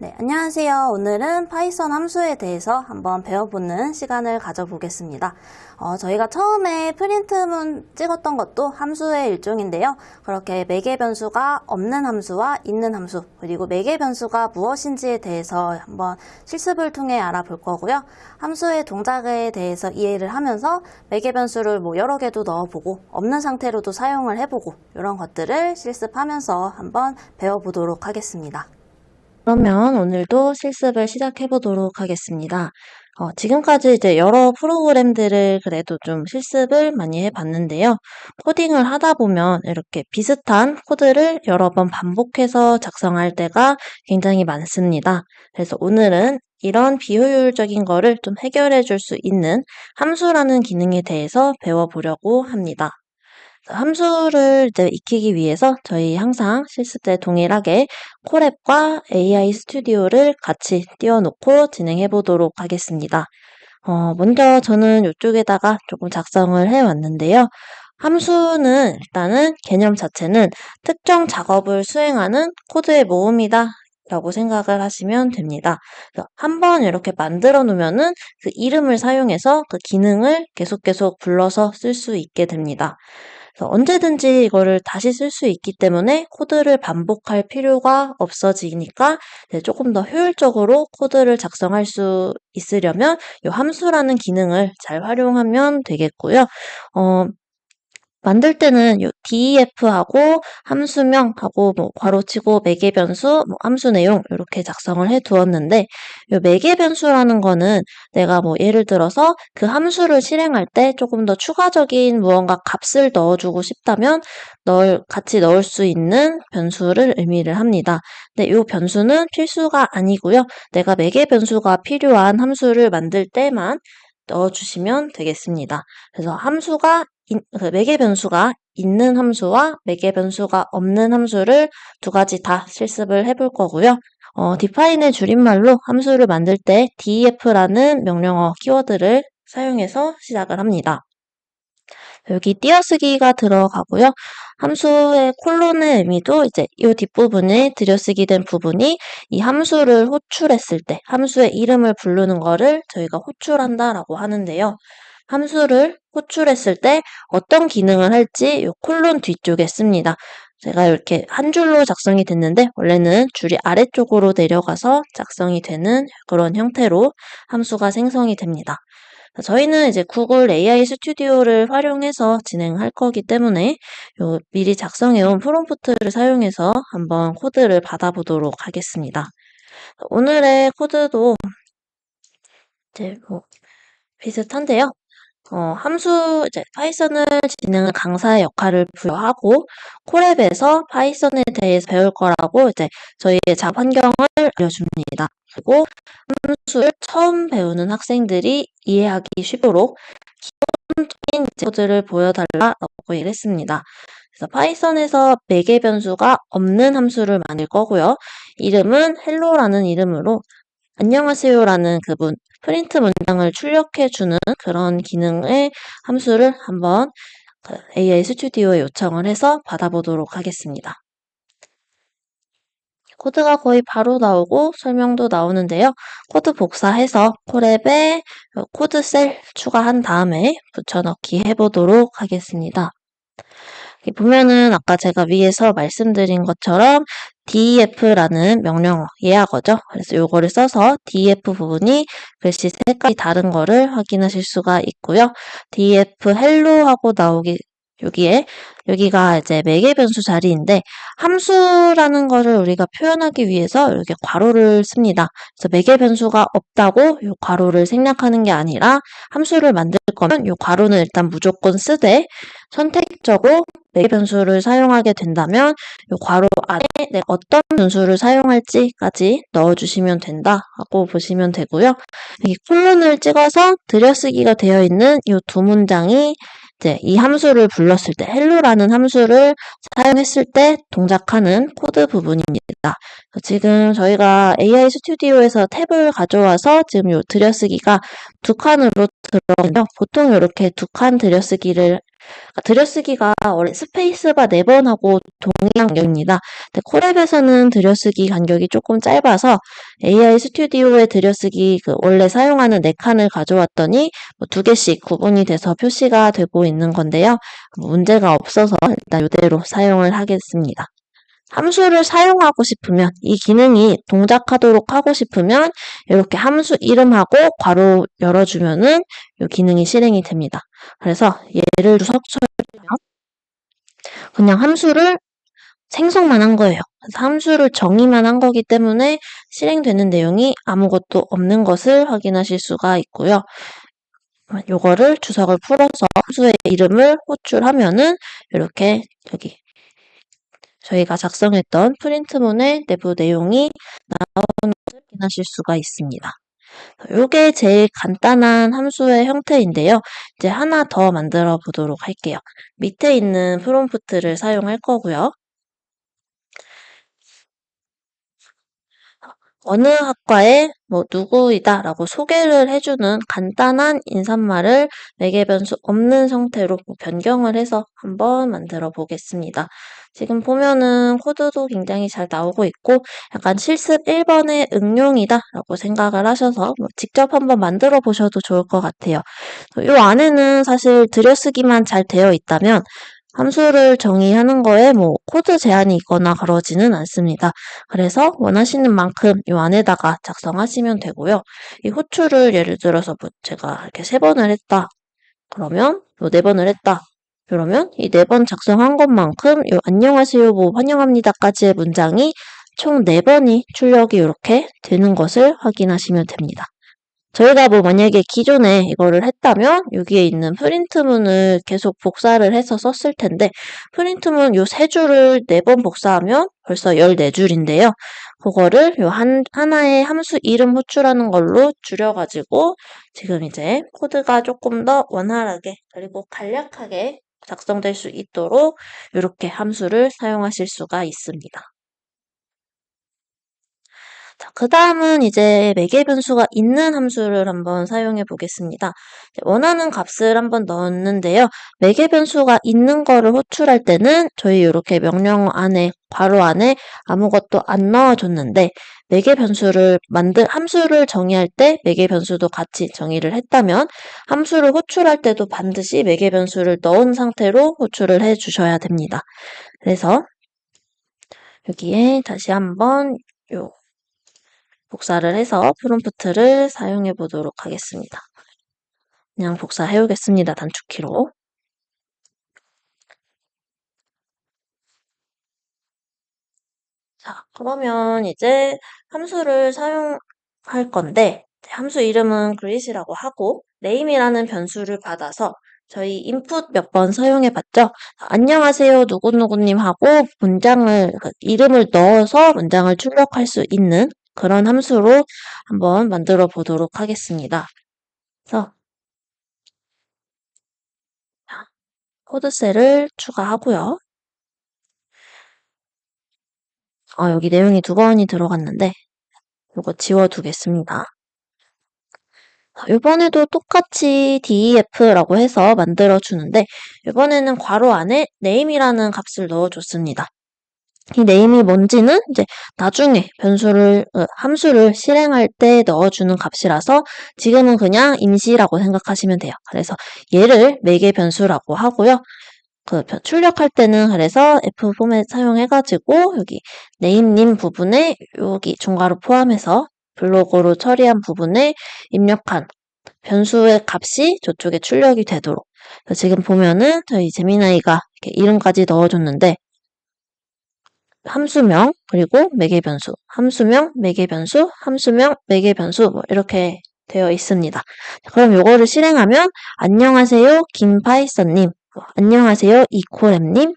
네, 안녕하세요. 오늘은 파이썬 함수에 대해서 한번 배워보는 시간을 가져보겠습니다. 저희가 처음에 프린트문 찍었던 것도 함수의 일종인데요. 그렇게 매개 변수가 없는 함수와 있는 함수, 그리고 매개 변수가 무엇인지에 대해서 한번 실습을 통해 알아볼 거고요. 함수의 동작에 대해서 이해를 하면서 매개 변수를 여러 개도 넣어보고 없는 상태로도 사용을 해보고 이런 것들을 실습하면서 한번 배워보도록 하겠습니다. 그러면 오늘도 실습을 시작해 보도록 하겠습니다. 지금까지 이제 여러 프로그램들을 그래도 좀 실습을 많이 해봤는데요. 코딩을 하다 보면 이렇게 비슷한 코드를 여러 번 반복해서 작성할 때가 굉장히 많습니다. 그래서 오늘은 이런 비효율적인 거를 좀 해결해 줄 수 있는 함수라는 기능에 대해서 배워보려고 합니다. 함수를 이제 익히기 위해서 저희 항상 실습 때 동일하게 콜앱과 AI 스튜디오를 같이 띄워놓고 진행해 보도록 하겠습니다. 먼저 저는 이쪽에다가 조금 작성을 해왔는데요. 함수는 일단은 개념 자체는 특정 작업을 수행하는 코드의 모음이다 라고 생각을 하시면 됩니다. 한번 이렇게 만들어 놓으면은 그 이름을 사용해서 그 기능을 계속 불러서 쓸 수 있게 됩니다. 그래서 언제든지 이거를 다시 쓸 수 있기 때문에 코드를 반복할 필요가 없어지니까 조금 더 효율적으로 코드를 작성할 수 있으려면 이 함수라는 기능을 잘 활용하면 되겠고요. 만들 때는 요 def하고 함수명하고 괄호치고 매개 변수, 함수 내용 이렇게 작성을 해 두었는데 요 매개 변수라는 거는 내가 예를 들어서 그 함수를 실행할 때 조금 더 추가적인 무언가 값을 넣어주고 싶다면 같이 넣을 수 있는 변수를 의미를 합니다. 근데 요 변수는 필수가 아니고요. 내가 매개 변수가 필요한 함수를 만들 때만 넣어주시면 되겠습니다. 그래서 매개 변수가 있는 함수와 매개 변수가 없는 함수를 두 가지 다 실습을 해볼 거고요. define의 줄임말로 함수를 만들 때 def라는 명령어 키워드를 사용해서 시작을 합니다. 여기 띄어쓰기가 들어가고요. 함수의 콜론의 의미도 이제 이 뒷부분에 들여쓰기 된 부분이 이 함수를 호출했을 때 함수의 이름을 부르는 거를 저희가 호출한다라고 하는데요. 함수를 호출했을 때 어떤 기능을 할지 이 콜론 뒤쪽에 씁니다. 제가 이렇게 한 줄로 작성이 됐는데 원래는 줄이 아래쪽으로 내려가서 작성이 되는 그런 형태로 함수가 생성이 됩니다. 저희는 이제 구글 AI 스튜디오를 활용해서 진행할 거기 때문에 미리 작성해온 프롬프트를 사용해서 한번 코드를 받아보도록 하겠습니다. 오늘의 코드도 이제 비슷한데요. 이제 파이썬을 진행한 강사의 역할을 부여하고 콜앱에서 파이썬에 대해서 배울 거라고 이제 저희의 작업 환경을 알려줍니다. 그리고 함수를 처음 배우는 학생들이 이해하기 쉽도록 기본적인 코드를 보여달라고 얘기를 했습니다. 그래서 파이썬에서 매개 변수가 없는 함수를 만들 거고요. 이름은 hello라는 이름으로 안녕하세요라는 프린트 문장을 출력해주는 그런 기능의 함수를 한번 AI 스튜디오에 요청을 해서 받아보도록 하겠습니다. 코드가 거의 바로 나오고 설명도 나오는데요. 코드 복사해서 콜앱에 코드 셀 추가한 다음에 붙여넣기 해보도록 하겠습니다. 여기 보면은 아까 제가 위에서 말씀드린 것처럼 def라는 명령어 예약어죠. 그래서 요거를 써서 def 부분이 글씨 색깔이 다른 거를 확인하실 수가 있고요. def hello 하고 나오기 여기가 이제 매개 변수 자리인데 함수라는 거를 우리가 표현하기 위해서 이렇게 괄호를 씁니다. 그래서 매개 변수가 없다고 이 괄호를 생략하는 게 아니라 함수를 만들 거면 이 괄호는 일단 무조건 쓰되 선택적으로 매개 변수를 사용하게 된다면 이 괄호 안에 내가 어떤 변수를 사용할지까지 넣어주시면 된다고 보시면 되고요. 이 콜론을 찍어서 들여쓰기가 되어 있는 이 두 문장이 이제 이 함수를 불렀을 때 hello라는 함수를 사용했을 때 동작하는 코드 부분입니다. 지금 저희가 AI 스튜디오에서 탭을 가져와서 지금 요 들여쓰기가 두 칸으로 들어가요. 보통 이렇게 두 칸 들여쓰기를 들여쓰기가 원래 스페이스바 4번 하고 동일한 간격입니다. 근데 콜앱에서는 들여쓰기 간격이 조금 짧아서 AI 스튜디오에 들여쓰기 원래 사용하는 4칸을 가져왔더니 2개씩 구분이 돼서 표시가 되고 있는 건데요. 문제가 없어서 일단 이대로 사용을 하겠습니다. 함수를 사용하고 싶으면, 이 기능이 동작하도록 하고 싶으면 이렇게 함수 이름하고 괄호 열어주면은 이 기능이 실행이 됩니다. 그래서 예를 들어서 그냥 함수를 생성만 한 거예요. 그래서 함수를 정의만 한 거기 때문에 실행되는 내용이 아무것도 없는 것을 확인하실 수가 있고요. 요거를 주석을 풀어서 함수의 이름을 호출하면은 이렇게 여기 저희가 작성했던 프린트문의 내부 내용이 나오는 것을 확인하실 수가 있습니다. 요게 제일 간단한 함수의 형태인데요. 이제 하나 더 만들어 보도록 할게요. 밑에 있는 프롬프트를 사용할 거고요. 어느 학과의 누구이다 라고 소개를 해주는 간단한 인사말을 매개 변수 없는 형태로 변경을 해서 한번 만들어 보겠습니다. 지금 보면은 코드도 굉장히 잘 나오고 있고 약간 실습 1번의 응용이다 라고 생각을 하셔서 직접 한번 만들어 보셔도 좋을 것 같아요. 이 안에는 사실 들여쓰기만 잘 되어 있다면 함수를 정의하는 거에 코드 제한이 있거나 그러지는 않습니다. 그래서 원하시는 만큼 이 안에다가 작성하시면 되고요. 이 호출을 예를 들어서 제가 이렇게 3번을 했다. 그러면 요 4번을 했다. 그러면 이 4번 작성한 것만큼 요 안녕하세요, 환영합니다까지의 문장이 총 4번이 출력이 이렇게 되는 것을 확인하시면 됩니다. 저희가 만약에 기존에 이거를 했다면 여기에 있는 프린트문을 계속 복사를 해서 썼을 텐데 프린트문 요 3줄을 4번 복사하면 벌써 14줄인데요. 그거를 요 하나의 함수 이름 호출하는 걸로 줄여가지고 지금 이제 코드가 조금 더 원활하게 그리고 간략하게 작성될 수 있도록 이렇게 함수를 사용하실 수가 있습니다. 자, 그 다음은 이제 매개 변수가 있는 함수를 한번 사용해 보겠습니다. 원하는 값을 한번 넣었는데요. 매개 변수가 있는 거를 호출할 때는 저희 이렇게 명령 안에, 괄호 안에 아무것도 안 넣어줬는데 매개 변수를 함수를 정의할 때 매개 변수도 같이 정의를 했다면 함수를 호출할 때도 반드시 매개 변수를 넣은 상태로 호출을 해 주셔야 됩니다. 그래서 여기에 다시 한번 복사를 해서 프롬프트를 사용해 보도록 하겠습니다. 그냥 복사해 오겠습니다. 단축키로. 자, 그러면 이제 함수를 사용할 건데 함수 이름은 greet이라고 하고 name이라는 변수를 받아서 저희 input 몇 번 사용해 봤죠? 안녕하세요 누구누구님 하고 이름을 넣어서 문장을 출력할 수 있는 그런 함수로 한번 만들어 보도록 하겠습니다. 그래서 코드셀을 추가하고요. 여기 내용이 2번이 들어갔는데 이거 지워두겠습니다. 이번에도 똑같이 def라고 해서 만들어주는데 이번에는 괄호 안에 name이라는 값을 넣어줬습니다. 이 name이 뭔지는 이제 나중에 함수를 실행할 때 넣어주는 값이라서 지금은 그냥 임시라고 생각하시면 돼요. 그래서 얘를 매개 변수라고 하고요. 출력할 때는 그래서 F 포맷 사용해가지고 여기 name님 부분에 여기 중괄호 포함해서 블록으로 처리한 부분에 입력한 변수의 값이 저쪽에 출력이 되도록 지금 보면은 저희 재미나이가 이렇게 이름까지 넣어줬는데 함수명 그리고 매개변수 함수명 매개변수 함수명 매개변수 이렇게 되어 있습니다. 그럼 이거를 실행하면 안녕하세요 김파이썬님 안녕하세요 이코랩님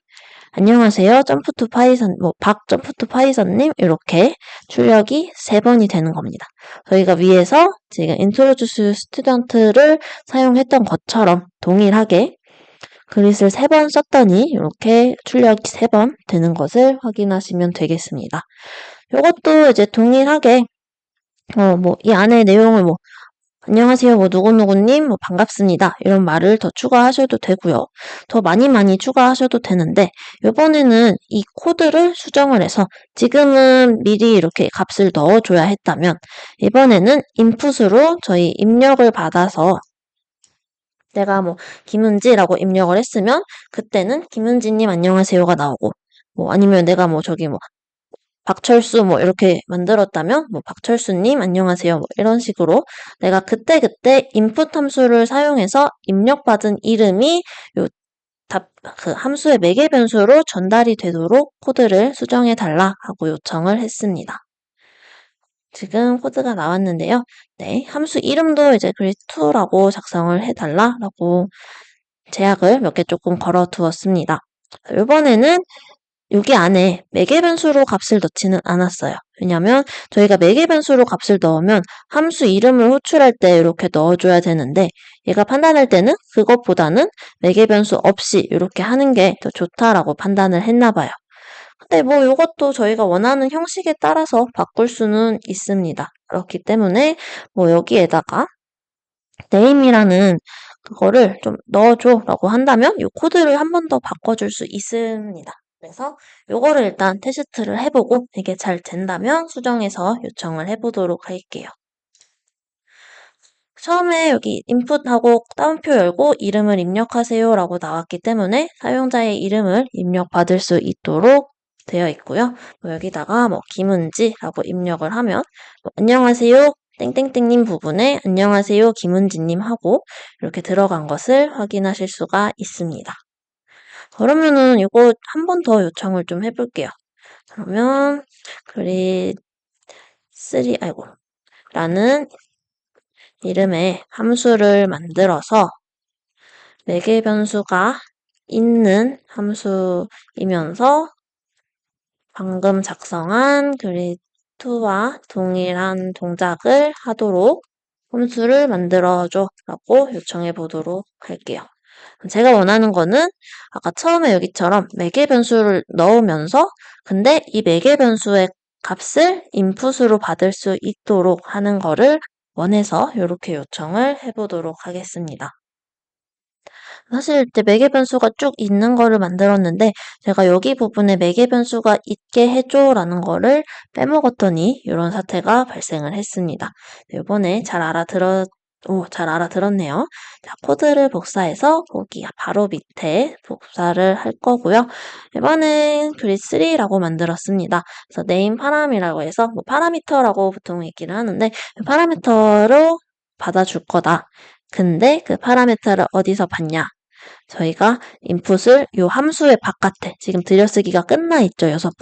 안녕하세요 점프투 파이썬 박 점프투 파이썬님 이렇게 출력이 3번이 되는 겁니다. 저희가 위에서 지금 인트로듀스 스튜던트를 사용했던 것처럼 동일하게 그릿을 3번 썼더니 이렇게 출력이 3번 되는 것을 확인하시면 되겠습니다. 이것도 이제 동일하게 이 안에 내용을 안녕하세요, 뭐, 누구누구님, 뭐, 반갑습니다. 이런 말을 더 추가하셔도 되고요. 더 많이 추가하셔도 되는데, 이번에는 이 코드를 수정을 해서 지금은 미리 이렇게 값을 넣어줘야 했다면, 이번에는 인풋으로 저희 입력을 받아서 내가 뭐, 김은지라고 입력을 했으면, 그때는 김은지님 안녕하세요가 나오고, 뭐, 아니면 내가 뭐, 저기 뭐, 박철수 뭐 이렇게 만들었다면 뭐 박철수님 안녕하세요 뭐 이런 식으로 내가 그때그때 인풋 함수를 사용해서 입력받은 이름이 요 그 함수의 매개 변수로 전달이 되도록 코드를 수정해 달라 하고 요청을 했습니다. 지금 코드가 나왔는데요. 네, 함수 이름도 이제 grid2라고 작성을 해달라라고 제약을 몇 개 조금 걸어 두었습니다. 이번에는 여기 안에 매개 변수로 값을 넣지는 않았어요. 왜냐면 저희가 매개 변수로 값을 넣으면 함수 이름을 호출할 때 이렇게 넣어줘야 되는데 얘가 판단할 때는 그것보다는 매개 변수 없이 이렇게 하는 게 더 좋다라고 판단을 했나 봐요. 근데 뭐 이것도 저희가 원하는 형식에 따라서 바꿀 수는 있습니다. 그렇기 때문에 뭐 여기에다가 name이라는 그거를 좀 넣어줘라고 한다면 이 코드를 한 번 더 바꿔줄 수 있습니다. 그래서 요거를 일단 테스트를 해보고 이게 잘 된다면 수정해서 요청을 해보도록 할게요. 처음에 여기 인풋하고 따옴표 열고 이름을 입력하세요 라고 나왔기 때문에 사용자의 이름을 입력받을 수 있도록 되어 있고요. 뭐 여기다가 뭐 김은지라고 입력을 하면 뭐 안녕하세요 땡땡땡님 부분에 안녕하세요 김은지님 하고 이렇게 들어간 것을 확인하실 수가 있습니다. 그러면은 이거 한 번 더 요청을 좀 해볼게요. 그러면 그릿 3 아이고 라는 이름의 함수를 만들어서 매개 변수가 있는 함수이면서 방금 작성한 grid2와 동일한 동작을 하도록 함수를 만들어줘 라고 요청해 보도록 할게요. 제가 원하는 거는 아까 처음에 여기처럼 매개 변수를 넣으면서 근데 이 매개 변수의 값을 인풋으로 받을 수 있도록 하는 거를 원해서 이렇게 요청을 해보도록 하겠습니다. 사실 이때 매개 변수가 쭉 있는 거를 만들었는데 제가 여기 부분에 매개 변수가 있게 해줘라는 거를 빼먹었더니 이런 사태가 발생을 했습니다. 이번에 잘 알아들었네요. 자, 코드를 복사해서 거기 바로 밑에 복사를 할 거고요. 이번엔 grid3라고 만들었습니다. 그래서 name 파람이라고 해서 뭐 파라미터라고 보통 얘기를 하는데 파라미터로 받아줄 거다. 근데 그 파라미터를 어디서 받냐? 저희가 인풋을 이 함수의 바깥에 지금 들여쓰기가 끝나 있죠. 다섯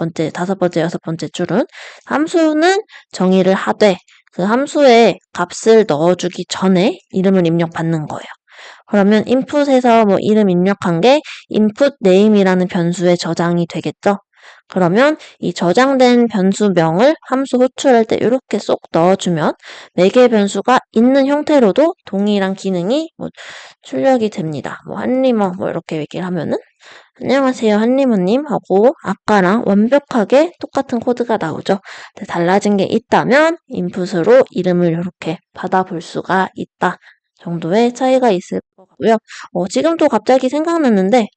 번째, 여섯 번째 줄은 함수는 정의를 하되 그 함수에 값을 넣어주기 전에 이름을 입력받는 거예요. 그러면 인풋에서 뭐 이름 입력한 게 input name이라는 변수에 저장이 되겠죠. 그러면 이 저장된 변수명을 함수 호출할 때 이렇게 쏙 넣어주면 매개 변수가 있는 형태로도 동일한 기능이 뭐 출력이 됩니다. 뭐 한리머 뭐 이렇게 얘기를 하면은 안녕하세요 한리머님 하고 아까랑 완벽하게 똑같은 코드가 나오죠. 달라진 게 있다면 인풋으로 이름을 이렇게 받아볼 수가 있다 정도의 차이가 있을 것 같고요. 지금도 갑자기 생각났는데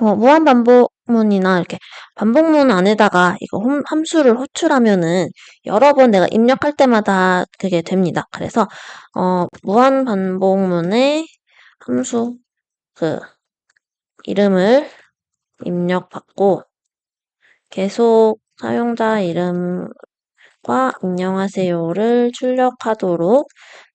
무한 반복문이나 이렇게 반복문 안에다가 이거 함수를 호출하면은 여러 번 내가 입력할 때마다 그게 됩니다. 그래서 무한 반복문에 함수 그 이름을 입력받고 계속 사용자 이름과 안녕하세요를 출력하도록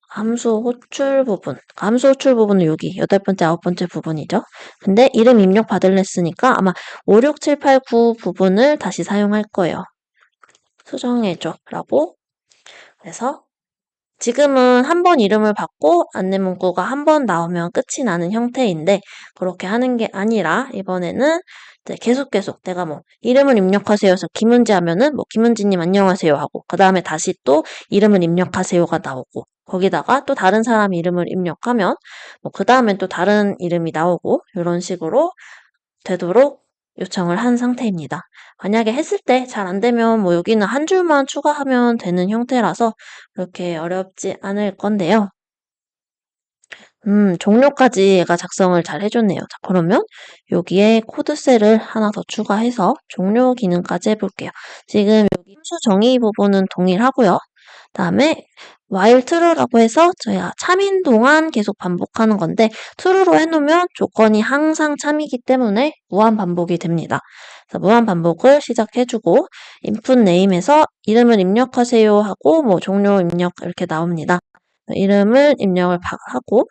함수 호출 부분은 여기 8번째, 9번째 부분이죠. 근데 이름 입력 받을래 했으니까 아마 5, 6, 7, 8, 9 부분을 다시 사용할 거예요. 수정해줘 라고. 그래서 지금은 한 번 이름을 받고 안내 문구가 한 번 나오면 끝이 나는 형태인데 그렇게 하는 게 아니라 이번에는 이제 계속 내가 뭐 이름을 입력하세요 해서 김은지 하면은 뭐 김은지님 안녕하세요 하고 그 다음에 다시 또 이름을 입력하세요가 나오고 거기다가 또 다른 사람 이름을 입력하면 뭐 그 다음엔 또 다른 이름이 나오고 이런 식으로 되도록 요청을 한 상태입니다. 만약에 했을 때 잘 안 되면 뭐 여기는 한 줄만 추가하면 되는 형태라서 그렇게 어렵지 않을 건데요. 종료까지 얘가 작성을 잘 해줬네요. 자, 그러면 여기에 코드셀을 하나 더 추가해서 종료 기능까지 해볼게요. 지금 여기 함수 정의 부분은 동일하고요. 다음에 while true라고 해서 저희가 참인 동안 계속 반복하는 건데 true로 해놓으면 조건이 항상 참이기 때문에 무한 반복이 됩니다. 그래서 무한 반복을 시작해주고 input name에서 이름을 입력하세요 하고 뭐 종료 입력 이렇게 나옵니다. 이름을 입력을 하고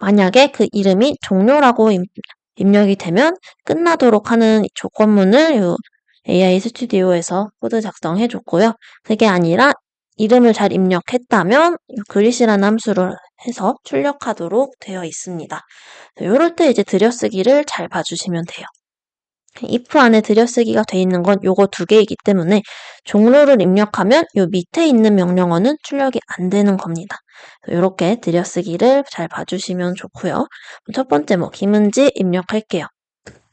만약에 그 이름이 종료라고 입력이 되면 끝나도록 하는 조건문을 요 AI 스튜디오에서 코드 작성해 줬고요. 그게 아니라 이름을 잘 입력했다면 그릿이라는 함수를 해서 출력하도록 되어 있습니다. 이럴 때 이제 들여쓰기를 잘 봐주시면 돼요. if 안에 들여쓰기가 돼 있는 건 요거 두 개이기 때문에 종료를 입력하면 요 밑에 있는 명령어는 출력이 안 되는 겁니다. 이렇게 들여쓰기를 잘 봐주시면 좋고요. 첫 번째 뭐 김은지 입력할게요.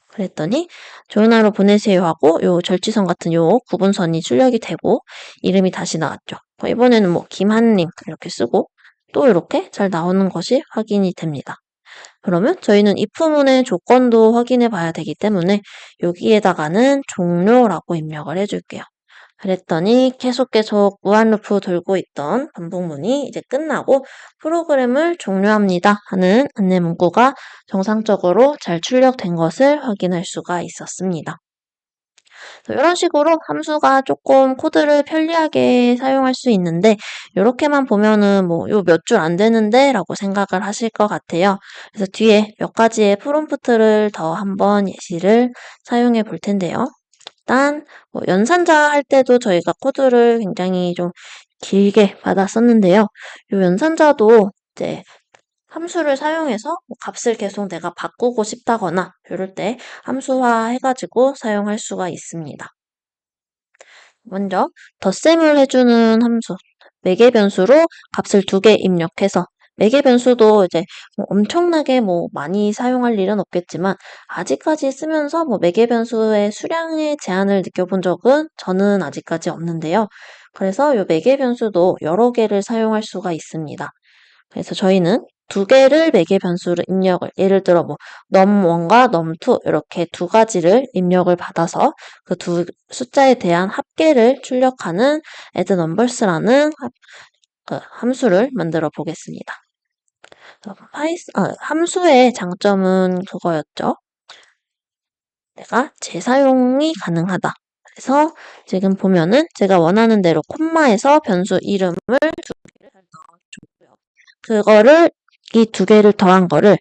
그랬더니 좋은 하루 보내세요 하고 요 절취선 같은 요 구분선이 출력이 되고 이름이 다시 나왔죠. 이번에는 뭐 김한님 이렇게 쓰고 또 이렇게 잘 나오는 것이 확인이 됩니다. 그러면 저희는 if문의 조건도 확인해 봐야 되기 때문에 여기에다가는 종료라고 입력을 해줄게요. 그랬더니 계속 무한루프 돌고 있던 반복문이 이제 끝나고 프로그램을 종료합니다 하는 안내 문구가 정상적으로 잘 출력된 것을 확인할 수가 있었습니다. 이런 식으로 함수가 조금 코드를 편리하게 사용할 수 있는데 이렇게만 보면은 뭐 요 몇 줄 안 되는데 라고 생각을 하실 것 같아요. 그래서 뒤에 몇 가지의 프롬프트를 더 한번 예시를 사용해 볼 텐데요. 일단 뭐 연산자 할 때도 저희가 코드를 굉장히 좀 길게 받았었는데요. 요 연산자도 이제 함수를 사용해서 뭐 값을 계속 내가 바꾸고 싶다거나 이럴 때 함수화 해가지고 사용할 수가 있습니다. 먼저 덧셈을 해주는 함수 매개 변수로 값을 2개 입력해서 매개 변수도 이제 뭐 엄청나게 뭐 많이 사용할 일은 없겠지만 아직까지 쓰면서 뭐 매개 변수의 수량의 제한을 느껴본 적은 저는 아직까지 없는데요. 그래서 이 매개 변수도 여러 개를 사용할 수가 있습니다. 그래서 저희는 2개를 매개 변수로 입력을 예를 들어 뭐 num1과 num2 이렇게 2가지를 입력을 받아서 그 두 숫자에 대한 합계를 출력하는 add numbers라는 함수를 만들어 보겠습니다. 함수의 장점은 그거였죠. 내가 재사용이 가능하다. 그래서 지금 보면은 제가 원하는 대로 콤마에서 변수 이름을 2개를 넣어줬고요. 그거를 이 2개를 더한 거를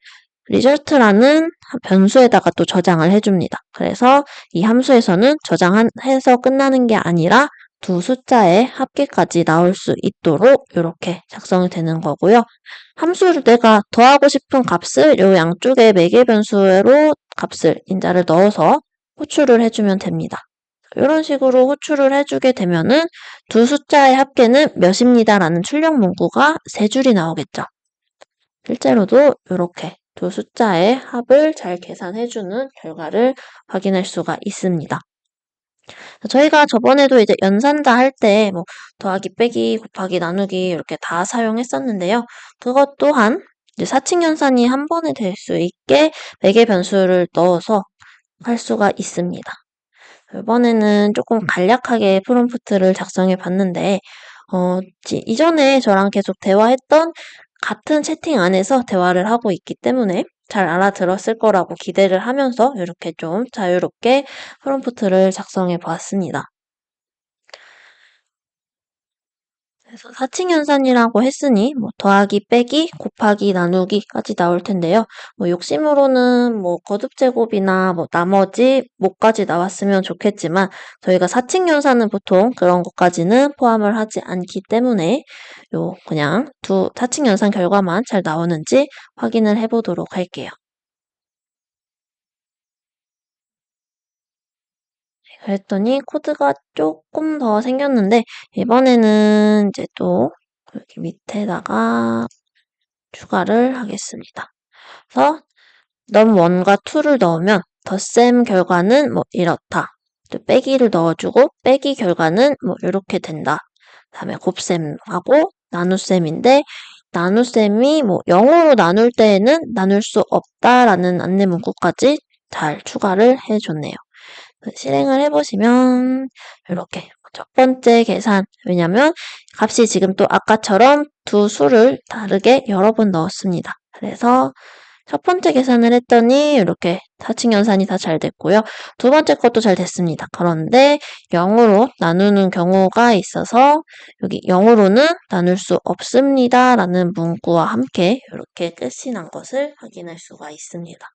result라는 변수에다가 또 저장을 해줍니다. 그래서 이 함수에서는 저장해서 끝나는 게 아니라 두 숫자의 합계까지 나올 수 있도록 이렇게 작성이 되는 거고요. 함수를 내가 더하고 싶은 값을 요 양쪽에 매개 변수로 값을 인자를 넣어서 호출을 해주면 됩니다. 이런 식으로 호출을 해주게 되면은 두 숫자의 합계는 몇입니다 라는 출력 문구가 3줄이 나오겠죠. 실제로도 이렇게 두 숫자의 합을 잘 계산해주는 결과를 확인할 수가 있습니다. 저희가 저번에도 이제 연산자 할 때 뭐 더하기, 빼기, 곱하기, 나누기 이렇게 다 사용했었는데요. 그것 또한 이제 사칙 연산이 한 번에 될 수 있게 매개 변수를 넣어서 할 수가 있습니다. 이번에는 조금 간략하게 프롬프트를 작성해 봤는데, 이전에 저랑 계속 대화했던 같은 채팅 안에서 대화를 하고 있기 때문에 잘 알아들었을 거라고 기대를 하면서 이렇게 좀 자유롭게 프롬프트를 작성해 보았습니다. 그래서 사칙연산이라고 했으니 뭐 더하기, 빼기, 곱하기, 나누기까지 나올 텐데요. 뭐 욕심으로는 뭐 거듭제곱이나 뭐 나머지 뭐까지 나왔으면 좋겠지만 저희가 사칙연산은 보통 그런 것까지는 포함을 하지 않기 때문에 요 그냥 두 사칙연산 결과만 잘 나오는지 확인을 해보도록 할게요. 그랬더니 코드가 조금 더 생겼는데 이번에는 이제 또 여기 밑에다가 추가를 하겠습니다. 그래서 num1과 2를 넣으면 덧셈 결과는 뭐 이렇다. 또 빼기를 넣어주고 빼기 결과는 뭐 이렇게 된다. 다음에 곱셈하고 나눗셈인데 나눗셈이 뭐 0으로 나눌 때에는 나눌 수 없다라는 안내 문구까지 잘 추가를 해줬네요. 실행을 해보시면 이렇게 첫 번째 계산, 왜냐면 값이 지금 또 아까처럼 두 수를 다르게 여러 번 넣었습니다. 그래서 첫 번째 계산을 했더니 이렇게 사칙연산이 다 잘 됐고요. 두 번째 것도 잘 됐습니다. 그런데 0으로 나누는 경우가 있어서 여기 0으로는 나눌 수 없습니다. 라는 문구와 함께 이렇게 끝이 난 것을 확인할 수가 있습니다.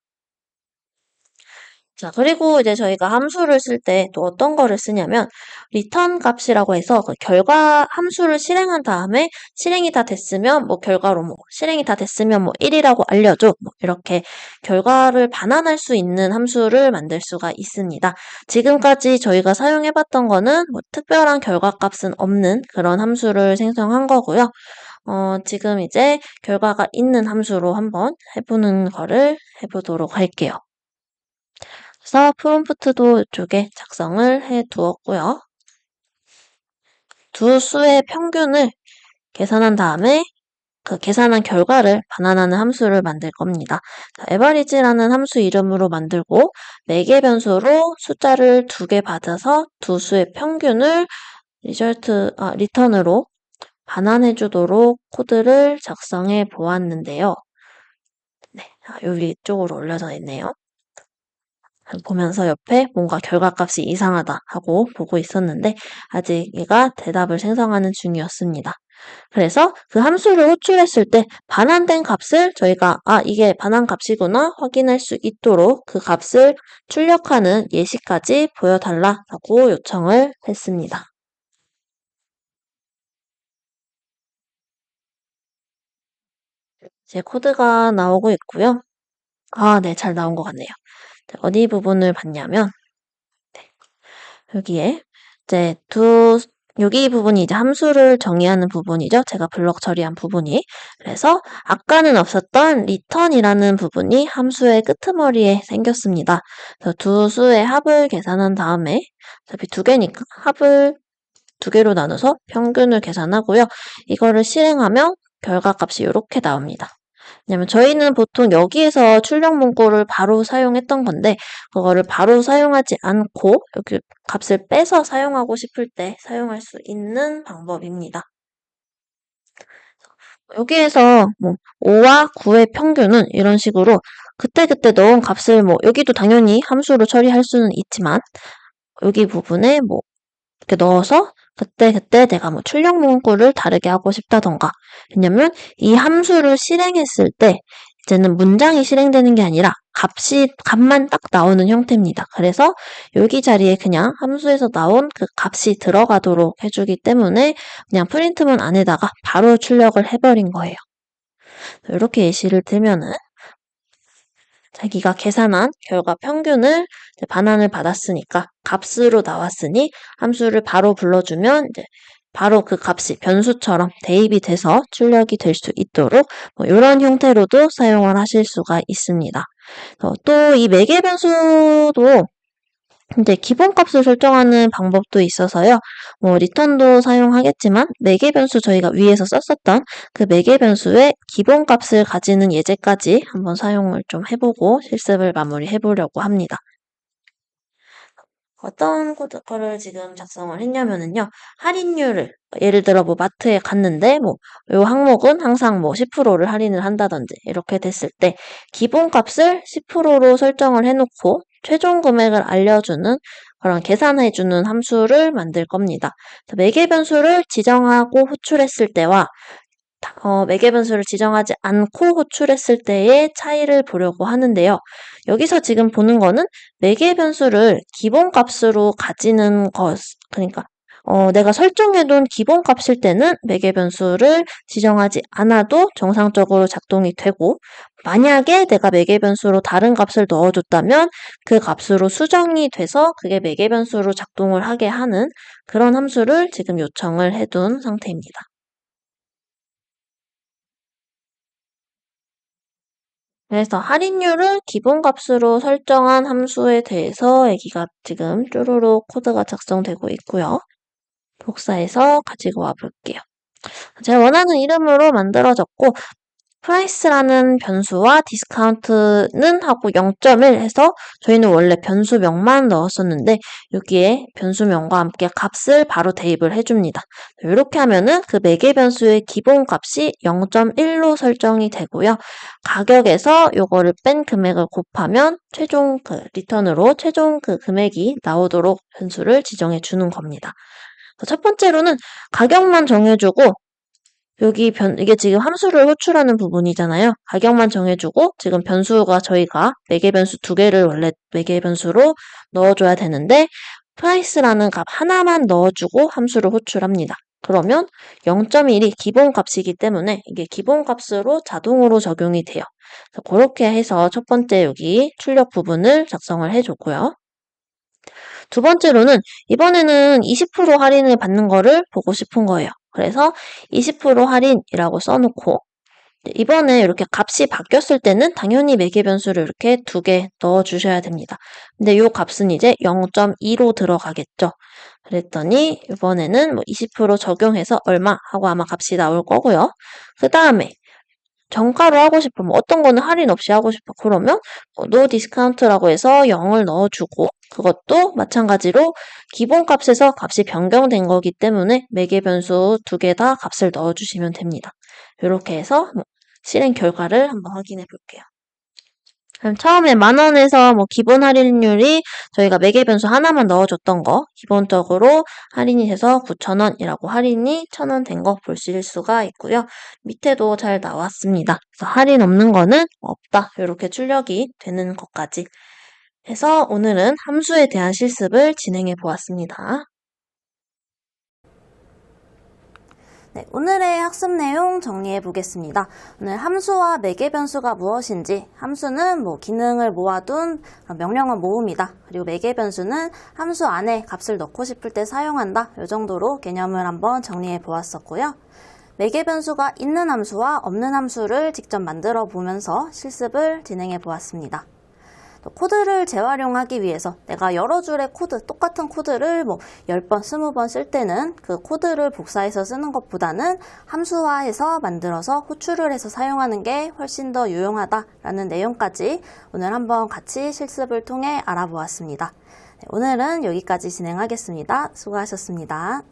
자, 그리고 이제 저희가 함수를 쓸 때 또 어떤 거를 쓰냐면 return 값이라고 해서 그 결과 함수를 실행한 다음에 실행이 다 됐으면 뭐 결과로 뭐 실행이 다 됐으면 뭐 1이라고 알려줘. 뭐 이렇게 결과를 반환할 수 있는 함수를 만들 수가 있습니다. 지금까지 저희가 사용해봤던 거는 뭐 특별한 결과 값은 없는 그런 함수를 생성한 거고요. 지금 이제 결과가 있는 함수로 한번 해보는 거를 해보도록 할게요. 그래서 프롬프트도 이쪽에 작성을 해 두었고요. 두 수의 평균을 계산한 다음에 그 계산한 결과를 반환하는 함수를 만들 겁니다. average라는 함수 이름으로 만들고 매개 변수로 숫자를 2개 받아서 두 수의 평균을 return으로 반환해 주도록 코드를 작성해 보았는데요. 네, 여기 이쪽으로 올려져 있네요. 보면서 옆에 뭔가 결과값이 이상하다 하고 보고 있었는데 아직 얘가 대답을 생성하는 중이었습니다. 그래서 그 함수를 호출했을 때 반환된 값을 저희가 이게 반환 값이구나 확인할 수 있도록 그 값을 출력하는 예시까지 보여달라고 요청을 했습니다. 제 코드가 나오고 있고요. 네, 잘 나온 것 같네요. 어디 부분을 봤냐면 여기에 이제 여기 부분이 이제 함수를 정의하는 부분이죠. 제가 블록 처리한 부분이. 그래서 아까는 없었던 return이라는 부분이 함수의 끄트머리에 생겼습니다. 그래서 두 수의 합을 계산한 다음에 어차피 두 개니까 합을 두 개로 나눠서 평균을 계산하고요. 이거를 실행하면 결과값이 이렇게 나옵니다. 왜냐면 저희는 보통 여기에서 출력 문구를 바로 사용했던 건데 그거를 바로 사용하지 않고 여기 값을 빼서 사용하고 싶을 때 사용할 수 있는 방법입니다. 여기에서 뭐 5와 9의 평균은 이런 식으로 그때그때 넣은 값을 뭐 여기도 당연히 함수로 처리할 수는 있지만 여기 부분에 뭐 이렇게 넣어서 그때 내가 뭐 출력 문구를 다르게 하고 싶다던가. 왜냐면 이 함수를 실행했을 때 이제는 문장이 실행되는 게 아니라 값만 딱 나오는 형태입니다. 그래서 여기 자리에 그냥 함수에서 나온 그 값이 들어가도록 해주기 때문에 그냥 프린트문 안에다가 바로 출력을 해버린 거예요. 이렇게 예시를 들면은 자기가 계산한 결과 평균을 반환을 받았으니까 값으로 나왔으니 함수를 바로 불러주면 이제 바로 그 값이 변수처럼 대입이 돼서 출력이 될 수 있도록 이런 형태로도 사용을 하실 수가 있습니다. 또 이 매개 변수도 이제 기본값을 설정하는 방법도 있어서요. 리턴도 사용하겠지만 매개 변수 저희가 위에서 썼었던 그 매개 변수의 기본값을 가지는 예제까지 한번 사용을 좀 해보고 실습을 마무리해보려고 합니다. 어떤 거를 지금 작성을 했냐면은요. 할인율을 예를 들어 뭐 마트에 갔는데 요 항목은 항상 10%를 할인을 한다든지 이렇게 됐을 때 기본값을 10%로 설정을 해놓고 최종 금액을 알려주는 그런 계산해주는 함수를 만들 겁니다. 매개 변수를 지정하고 호출했을 때와 매개 변수를 지정하지 않고 호출했을 때의 차이를 보려고 하는데요. 여기서 지금 보는 거는 매개 변수를 기본값으로 가지는 것, 그러니까 내가 설정해둔 기본값일 때는 매개 변수를 지정하지 않아도 정상적으로 작동이 되고 만약에 내가 매개 변수로 다른 값을 넣어줬다면 그 값으로 수정이 돼서 그게 매개 변수로 작동을 하게 하는 그런 함수를 지금 요청을 해둔 상태입니다. 그래서 할인율을 기본값으로 설정한 함수에 대해서 여기가 지금 쭈루룩 코드가 작성되고 있고요. 복사해서 가지고 와 볼게요. 제가 원하는 이름으로 만들어졌고 프라이스라는 변수와 디스카운트는 하고 0.1 해서 저희는 원래 변수명만 넣었었는데 여기에 변수명과 함께 값을 바로 대입을 해줍니다. 이렇게 하면은 그 매개 변수의 기본값이 0.1로 설정이 되고요. 가격에서 요거를 뺀 금액을 곱하면 최종 리턴으로 최종 금액이 나오도록 변수를 지정해 주는 겁니다. 첫 번째로는 가격만 정해주고 이게 지금 함수를 호출하는 부분이잖아요. 가격만 정해주고 지금 변수가 저희가 매개 변수 2개를 원래 매개 변수로 넣어줘야 되는데 price라는 값 하나만 넣어주고 함수를 호출합니다. 그러면 0.1이 기본값이기 때문에 이게 기본값으로 자동으로 적용이 돼요. 그렇게 해서 첫 번째 여기 출력 부분을 작성을 해줬고요. 두 번째로는 이번에는 20% 할인을 받는 거를 보고 싶은 거예요. 그래서 20% 할인이라고 써놓고 이번에 이렇게 값이 바뀌었을 때는 당연히 매개 변수를 이렇게 2개 넣어주셔야 됩니다. 근데 이 값은 이제 0.2로 들어가겠죠. 그랬더니 이번에는 20% 적용해서 얼마 하고 아마 값이 나올 거고요. 그 다음에 정가로 하고 싶으면 어떤 거는 할인 없이 하고 싶어. 그러면 no discount라고 해서 0을 넣어주고 그것도 마찬가지로 기본값에서 값이 변경된 거기 때문에 매개 변수 2개 다 값을 넣어주시면 됩니다. 이렇게 해서 실행 결과를 한번 확인해 볼게요. 그럼 처음에 10,000원에서 기본 할인율이 저희가 매개 변수 하나만 넣어줬던 거 기본적으로 할인이 돼서 9,000원이라고 할인이 1,000원 된 거 보실 수가 있고요. 밑에도 잘 나왔습니다. 그래서 할인 없는 거는 없다. 이렇게 출력이 되는 것까지 해서 오늘은 함수에 대한 실습을 진행해 보았습니다. 네, 오늘의 학습 내용 정리해 보겠습니다. 오늘 함수와 매개 변수가 무엇인지, 함수는 기능을 모아둔 명령어 모음이다. 그리고 매개 변수는 함수 안에 값을 넣고 싶을 때 사용한다. 이 정도로 개념을 한번 정리해 보았었고요. 매개 변수가 있는 함수와 없는 함수를 직접 만들어 보면서 실습을 진행해 보았습니다. 코드를 재활용하기 위해서 내가 여러 줄의 코드, 똑같은 코드를 10번, 20번 쓸 때는 그 코드를 복사해서 쓰는 것보다는 함수화해서 만들어서 호출을 해서 사용하는 게 훨씬 더 유용하다라는 내용까지 오늘 한번 같이 실습을 통해 알아보았습니다. 오늘은 여기까지 진행하겠습니다. 수고하셨습니다.